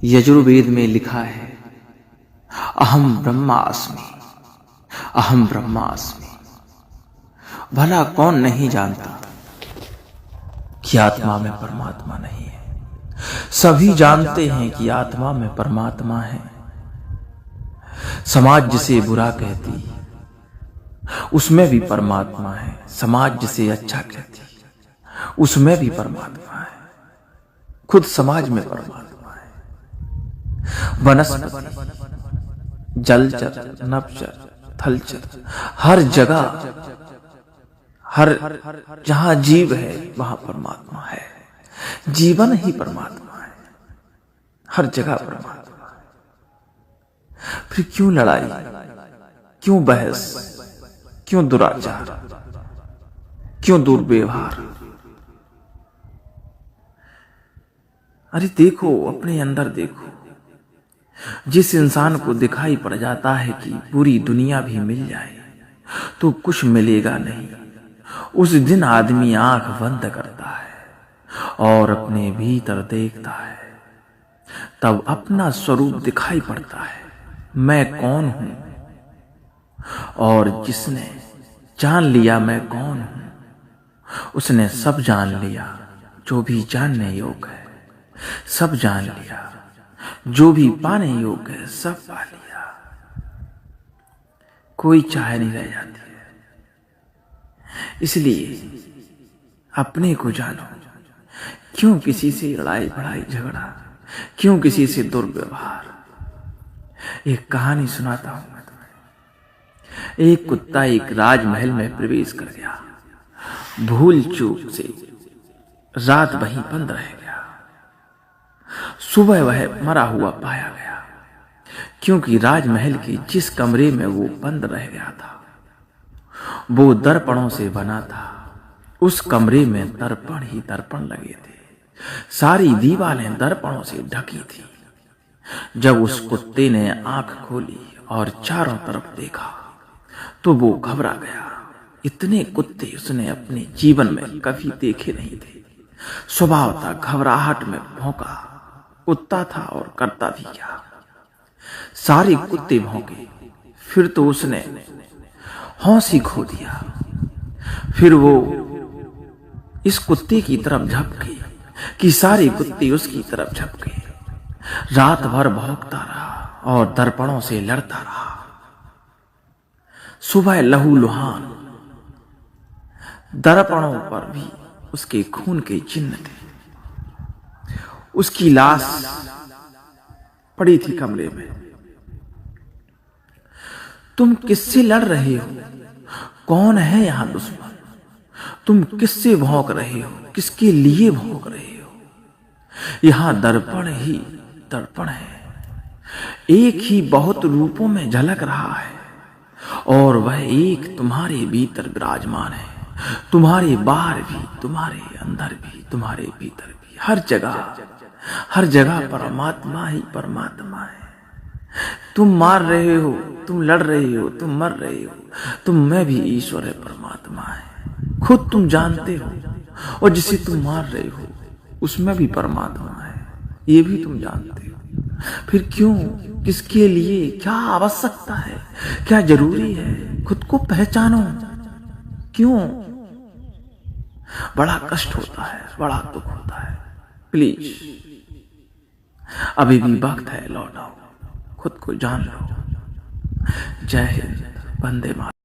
यजुर्वेद में लिखा है, अहम ब्रह्मास्मि, अहम ब्रह्मास्मि। भला कौन नहीं जानता कि आत्मा में परमात्मा नहीं है। सभी जानते हैं कि आत्मा में परमात्मा है। समाज जिसे बुरा कहती उसमें भी परमात्मा है, समाज जिसे अच्छा कहती उसमें भी परमात्मा है, खुद समाज में परमात्मा है। वनस्पति, जलचर, नभचर, थलचर, हर जगह, हर जहां जीव है वहां परमात्मा है। जीवन ही परमात्मा है, हर जगह परमात्मा है। फिर क्यों लड़ाई, क्यों बहस, क्यों दुराचार, क्यों दुर्व्यवहार? अरे देखो, अपने अंदर देखो। जिस इंसान को दिखाई पड़ जाता है कि पूरी दुनिया भी मिल जाए तो कुछ मिलेगा नहीं, उस दिन आदमी आंख बंद करता है और अपने भीतर देखता है। तब अपना स्वरूप दिखाई पड़ता है, मैं कौन हूं। और जिसने जान लिया मैं कौन हूं, उसने सब जान लिया जो भी जानने योग्य है। सब जान लिया जो भी पाने योग्य है, सब पा लिया। कोई चाह नहीं रह जाती है। इसलिए अपने को जानो। क्यों किसी से लड़ाई भड़ाई झगड़ा, क्यों किसी से दुर्व्यवहार? एक कहानी सुनाता हूं मैं तुम्हें। एक कुत्ता एक राजमहल में प्रवेश कर गया। भूल चूक से रात वहीं बंद रह गया। सुबह वह मरा हुआ पाया गया, क्योंकि राजमहल के जिस कमरे में वो बंद रह गया था वो दर्पणों से बना था। उस कमरे में दर्पण ही दर्पण लगे थे, सारी दीवारें दर्पणों से ढकी थी। जब उस कुत्ते ने आंख खोली और चारों तरफ देखा तो वो घबरा गया। इतने कुत्ते उसने अपने जीवन में कभी देखे नहीं थे। स्वभाव था, घबराहट में भौंका। कुत्ता था और करता भी क्या, सारे कुत्ते भौंके। फिर तो उसने होश ही खो दिया। फिर वो इस कुत्ते की तरफ झपके कि सारे कुत्ते उसकी तरफ झपके। रात भर भौंकता रहा और दर्पणों से लड़ता रहा। सुबह लहूलुहान, दर्पणों पर भी उसके खून के चिन्ह थे। उसकी लाश पड़ी थी कमरे में। तुम किससे लड़ रहे हो? कौन है यहां दुश्मन? तुम किससे भौंक रहे हो? किसके लिए भौंक रहे हो? यहां दर्पण ही दर्पण है, एक ही बहुत रूपों में झलक रहा है और वह एक तुम्हारे भीतर विराजमान है। तुम्हारे बाहर भी, तुम्हारे अंदर भी, तुम्हारे भीतर भी, हर जगह, हर जगह परमात्मा ही परमात्मा है। तुम मार रहे हो, तुम लड़ रहे हो, तुम मर रहे हो, तुम में भी ईश्वर है, परमात्मा है। खुद तुम जानते हो, और जिसे तुम मार रहे हो उसमें भी परमात्मा है, ये भी तुम जानते हो। फिर क्यों, किसके लिए, क्या आवश्यकता है, क्या जरूरी है? खुद को पहचानो। क्यों? बड़ा कष्ट होता है, बड़ा दुख होता है। प्लीज अभी भी वक्त है, लौट आओ, खुद को जान लो। जय हिंद, वंदे मातरम।